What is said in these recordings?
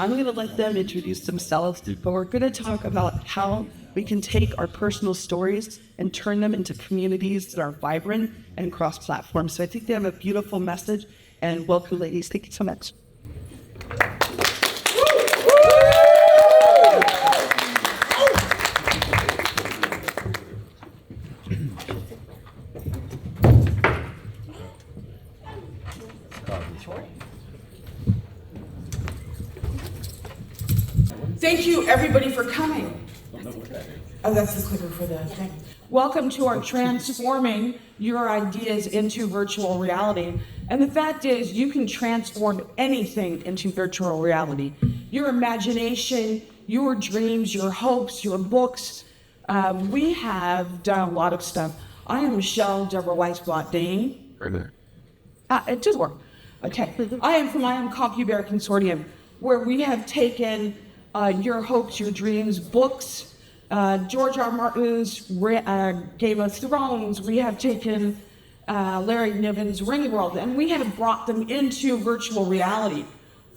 I'm going to let them introduce themselves, but we're going to talk about how we can take our personal stories and turn them into communities that are vibrant and cross-platform. So I think they have a beautiful message, and welcome, ladies. Thank you so much. Thank you, everybody, for coming. Oh, that's the clicker for the thing. Welcome to our Transforming Your Ideas into Virtual Reality. And the fact is, you can transform anything into virtual reality. Your imagination, your dreams, your hopes, your books. We have done a lot of stuff. I am Michelle Weisblat-Dane. Right there. It does work. Okay. I am from IAmCompuBear Consortium, where we have taken your hopes, your dreams, books, George R. Martin's Game of Thrones. We have taken Larry Niven's Ringworld, and we have brought them into virtual reality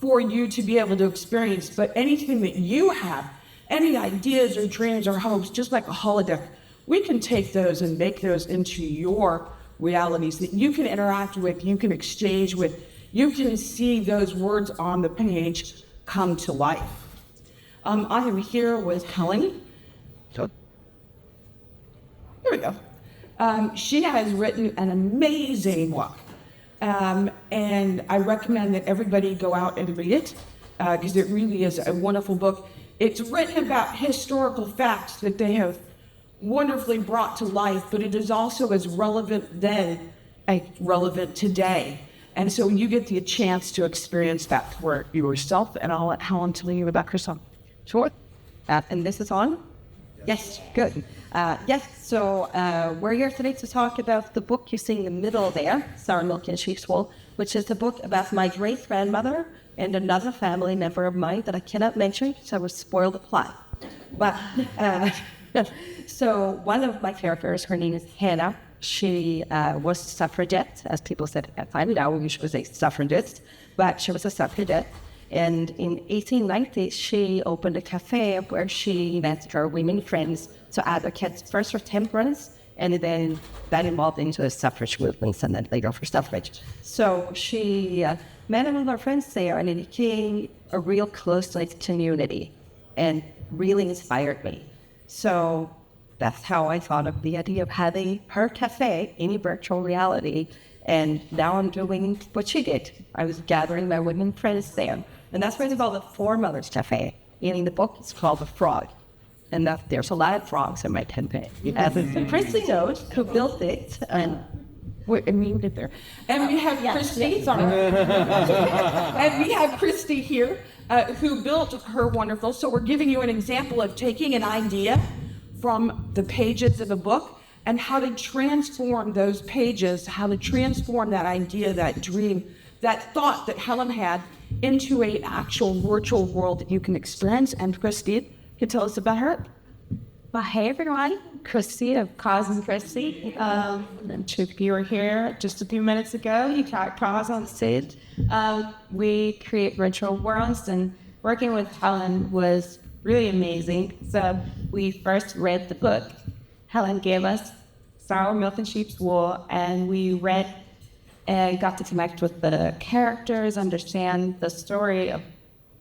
for you to be able to experience. But anything that you have, any ideas or dreams or hopes, just like a holodeck, we can take those and make those into your realities that you can interact with, you can exchange with, you can see those words on the page come to life. I am here with Helen. Here we go. She has written an amazing book, and I recommend that everybody go out and read it, because it really is a wonderful book. It's written about historical facts that they have wonderfully brought to life, but it is also as relevant then as relevant today. And so you get the chance to experience that for yourself, and I'll let Helen tell you about herself. Sure. And this is on? Yes, good. So we're here today to talk about the book you see in the middle there, Sour Milk and Sheep's Wool, which is a book about my great-grandmother and another family member of mine that I cannot mention because I would spoil the plot. But so one of my characters, her name is Hannah. She was a suffragette, as people said at the time. Now she was a suffragist, but she was a suffragette. And in 1890, she opened a cafe where she met her women friends to advocate first for temperance, and then that evolved into the suffrage movements, and then later for suffrage. So she met one of her friends there, and it became a real close-knit community, and really inspired me. So that's how I thought of the idea of having her cafe in virtual reality, and now I'm doing what she did. I was gathering my women friends there. And that's why it's called the Foremothers Café. In the book, it's called The Frog. And there's a lot of frogs in my cafe. Christi knows who built it. And we have Christi, sorry. And we have Christi here, who built her wonderful. So we're giving you an example of taking an idea from the pages of a book and how to transform those pages, how to transform that idea, that dream, that thought that Helen had into an actual virtual world that you can experience. And Christi can tell us about her. Well, hey everyone, Christi of Cause and Christi. If you were here just a few minutes ago, you got Cause on stage. We create virtual worlds, and working with Helen was really amazing. So we first read the book. Helen gave us Sour Milk and Sheep's Wool, and we read and got to connect with the characters, understand the story of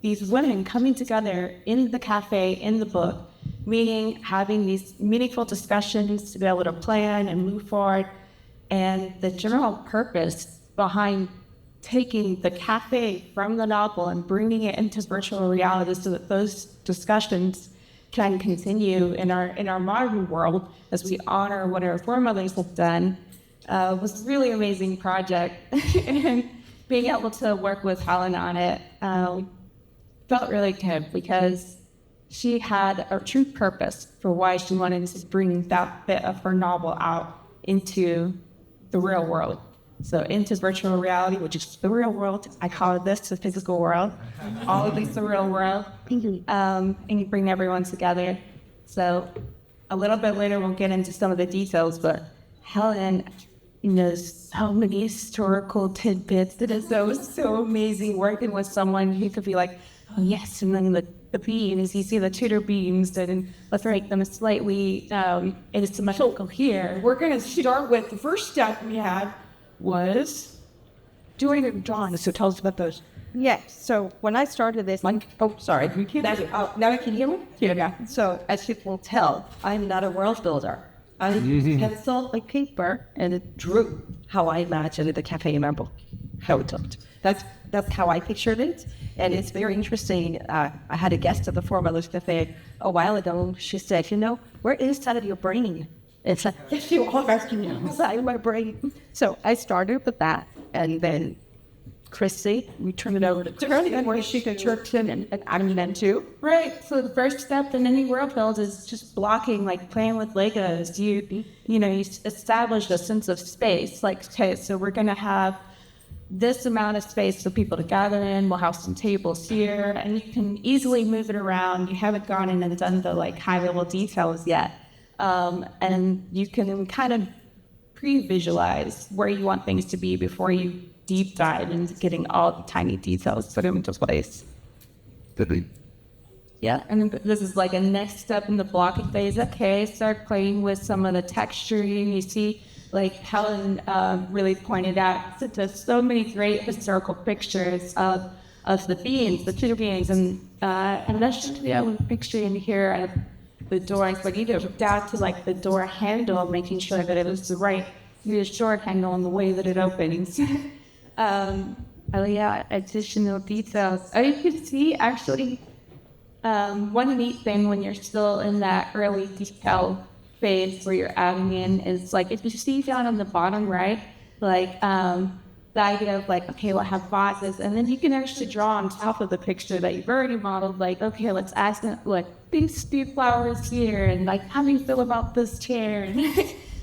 these women coming together in the cafe, in the book, meeting, having these meaningful discussions to be able to plan and move forward. And the general purpose behind taking the cafe from the novel and bringing it into virtual reality so that those discussions can continue in our modern world as we honor what our foremothers have done, was a really amazing project. And being able to work with Helen on it felt really good because she had a true purpose for why she wanted to bring that bit of her novel out into the real world. So into virtual reality, which is the real world. I call this the physical world. All of it's the real world. And you bring everyone together. So a little bit later, we'll get into some of the details, but Helen knows so many historical tidbits. It is so amazing working with someone who could be like, Yes, and then the beams, you see the Tudor beams, and let's make them slightly asymmetrical here. We're going to start with the first step we had was doing a drawing. So tell us about those. Yes. So when I started this, Sorry. We can't. now you can hear me? Yeah. So as you can tell, I'm not a world builder. I used pencil and paper and it drew how I imagined the cafe in my book, how it looked. That's how I pictured it. And it's very interesting. I had a guest at the Foremothers Café a while ago. She said, where is that in your brain? It's like, You all asking you. inside my brain. So I started with that. And then Christi, we turned it over to Christi, where she could church in and I'm then too. Right. So the first step in any world build is just blocking, like playing with Legos. You establish a sense of space. Like, okay, so we're going to have this amount of space for people to gather in. We'll have some tables here, and you can easily move it around. You haven't gone in and done the high level details yet. And you can kind of pre-visualize where you want things to be before you deep dive into getting all the tiny details put into place. Yeah, and this is like a next step in the blocking phase. Okay, start playing with some of the texturing. You see, like Helen really pointed out, there's so many great historical pictures of the beings, the Tudor beings, and that's just one picture in here of the doors, but either down to the door handle, making sure that it was the right short handle and the way that it opens. Additional details. You can see actually one neat thing when you're still in that early detail phase where you're adding in is if you see down on the bottom right, the idea of okay, we'll have vases, and then you can actually draw on top of the picture that you've already modeled, okay, let's ask these flowers here, and how do you feel about this chair?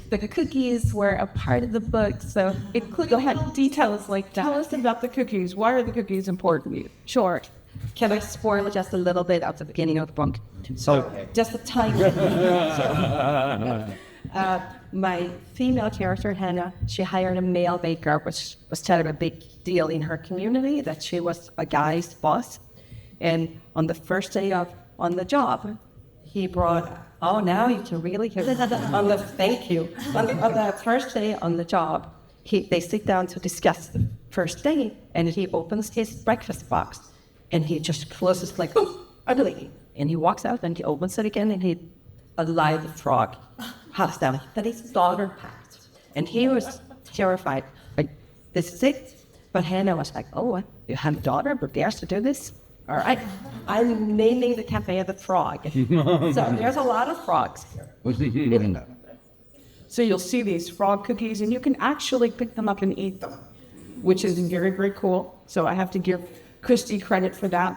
The cookies were a part of the book, so include details like that. Tell us about the cookies. Why are the cookies important to you? Sure. Can I spoil just a little bit at the beginning of the book? So just a tiny bit. My female character, Hannah, she hired a male baker, which was kind of a big deal in her community, that she was a guy's boss. And on the first day on the job, he brought, now you can really hear thank you. On the first day on the job, they sit down to discuss the first day, and he opens his breakfast box, and he just closes ugly. And he walks out, and he opens it again, and a live frog hops down that his daughter packed. And he was terrified. This is it. But Hannah was you have a daughter, prepares to do this? All right. I'm naming the cafe the frog. So there's a lot of frogs here. So you'll see these frog cookies, and you can actually pick them up and eat them, which is very, very cool. So I have to give Christi credit for that.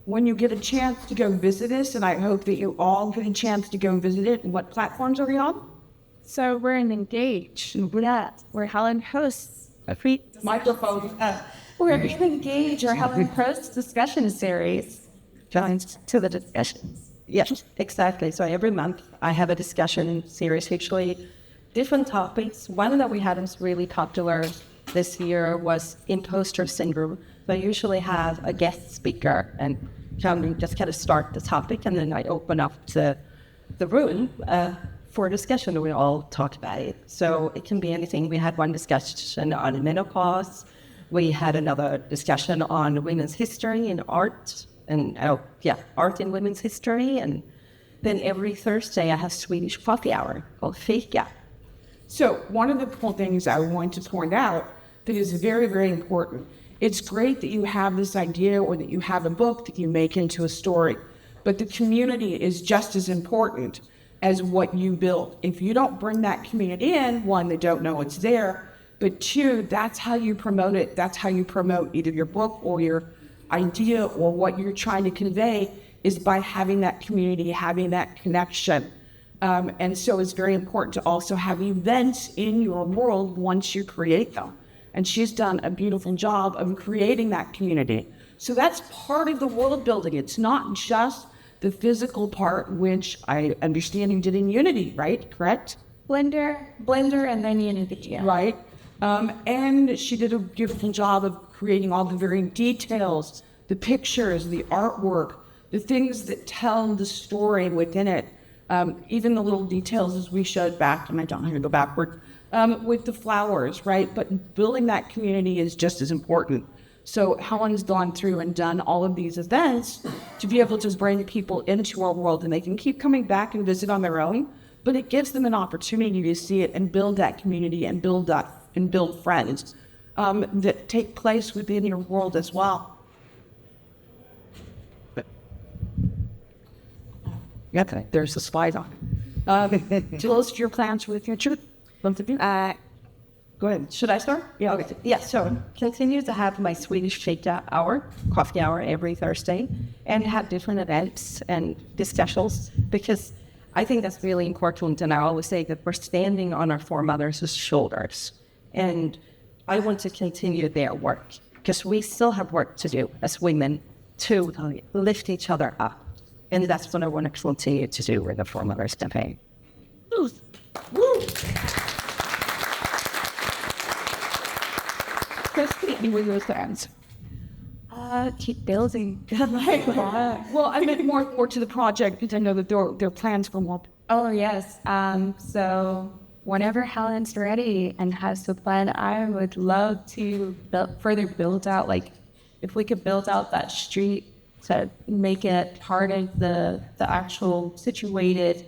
When you get a chance to go visit us, and I hope that you all get a chance to go visit it, what platforms are we on? So we're in Engage. Where Helen hosts a free Microphone. We're in Engage, or Helen hosts discussion series. Joins to the discussions. Yes, exactly. So every month I have a discussion series, usually different topics. One that we had was really popular this year was imposter syndrome. So I usually have a guest speaker and just kind of start the topic, and then I open up the room for discussion, and we all talk about it. So it can be anything. We had one discussion on menopause. We had another discussion on women's history and art, and art in women's history. And then every Thursday I have Swedish coffee hour called Fika. So one of the cool things I want to point out that is very, very important. It's great that you have this idea, or that you have a book that you make into a story, but the community is just as important as what you build. If you don't bring that community in, one, they don't know it's there, but two, that's how you promote it. That's how you promote either your book or your idea, or what you're trying to convey, is by having that community, having that connection. And so it's very important to also have events in your world once you create them. And she's done a beautiful job of creating that community. So that's part of the world building. It's not just the physical part, which I understand you did in Unity, right? Correct? Blender, and then Unity. Yeah. Right. And she did a beautiful job of creating all the very details, the pictures, the artwork, the things that tell the story within it. Even the little details as we showed back, and I don't have to go backward, with the flowers, right? But building that community is just as important. So Helen's gone through and done all of these events to be able to bring people into our world, and they can keep coming back and visit on their own, but it gives them an opportunity to see it and build that community and build friends that take place within your world as well. Yeah, there's the slide on. Tell us your plans for the future. Go ahead. Should I start? Yeah, okay. Yeah, so continue to have my Swedish coffee hour every Thursday, and have different events and discussions, because I think that's really important. And I always say that we're standing on our foremothers' shoulders, and I want to continue their work, because we still have work to do as women to lift each other up. And that's what I want to continue to do with the Foremothers Café. Woo! Christi, with those hands. Keep building. Well, I meant more to the project, because I know that there are plans for more. Oh, yes. So whenever Helen's ready and has the plan, I would love to further build out, like, if we could build out that street to make it part of the actual situated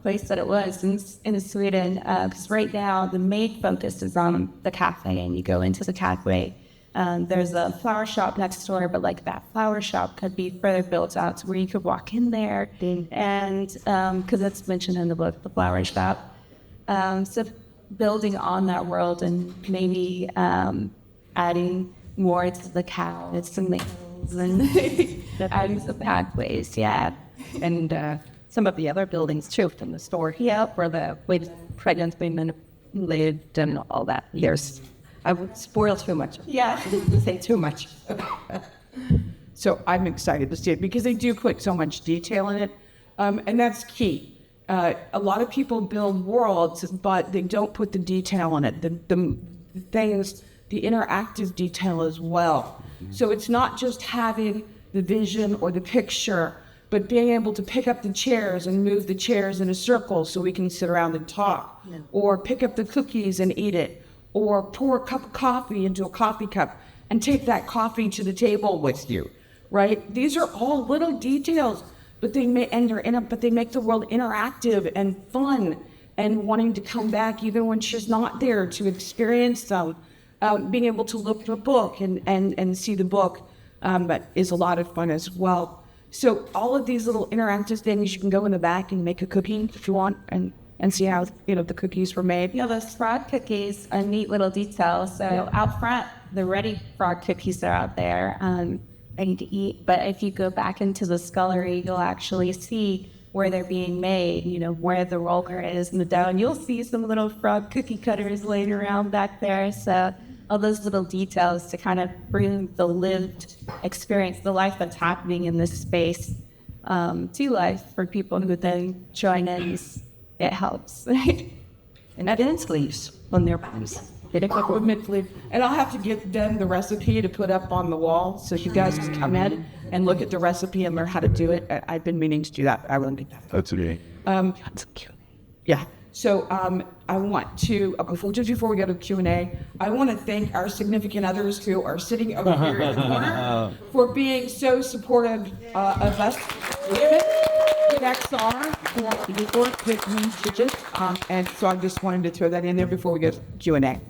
place that it was in Sweden. Because right now the main focus is on the cafe, and you go into the cafe. There's a flower shop next door, but like that flower shop could be further built out to where you could walk in there, and because it's mentioned in the book, the flower shop. So building on that world, and maybe adding more to the cows and the hills, and adding some pathways, yeah, And some of the other buildings too, from the store here, where the pregnant women lived and all that. I would spoil too much. Yeah. I didn't say too much. So I'm excited to see it, because they do put so much detail in it, and that's key. A lot of people build worlds, but they don't put the detail in it, the things, the interactive detail as well. So it's not just having the vision or the picture, but being able to pick up the chairs and move the chairs in a circle so we can sit around and talk, or pick up the cookies and eat it, or pour a cup of coffee into a coffee cup and take that coffee to the table with you, right? These are all little details, but they make the world interactive and fun, and wanting to come back even when she's not there to experience them. Being able to look at a book and see the book, but is a lot of fun as well. So all of these little interactive things, you can go in the back and make a cookie if you want, and see how the cookies were made. Yeah, those frog cookies are neat little details. So out front, the ready frog cookies are out there, ready to eat. But if you go back into the scullery, you'll actually see where they're being made, where the roller is in the dough. And you'll see some little frog cookie cutters laying around back there. So all those little details to kind of bring the lived experience, the life that's happening in this space, to life for people who then join in. It helps. And that is leaves on their bodies. And I'll have to get them the recipe to put up on the wall, so you guys can come in and look at the recipe and learn how to do it. I've been meaning to do that. I will do that. That's okay. That's cute. Yeah. So I want to, just before we go to Q&A, I want to thank our significant others who are sitting over here in the corner for being so supportive of us. XR for and so I just wanted to throw that in there before we go to Q&A.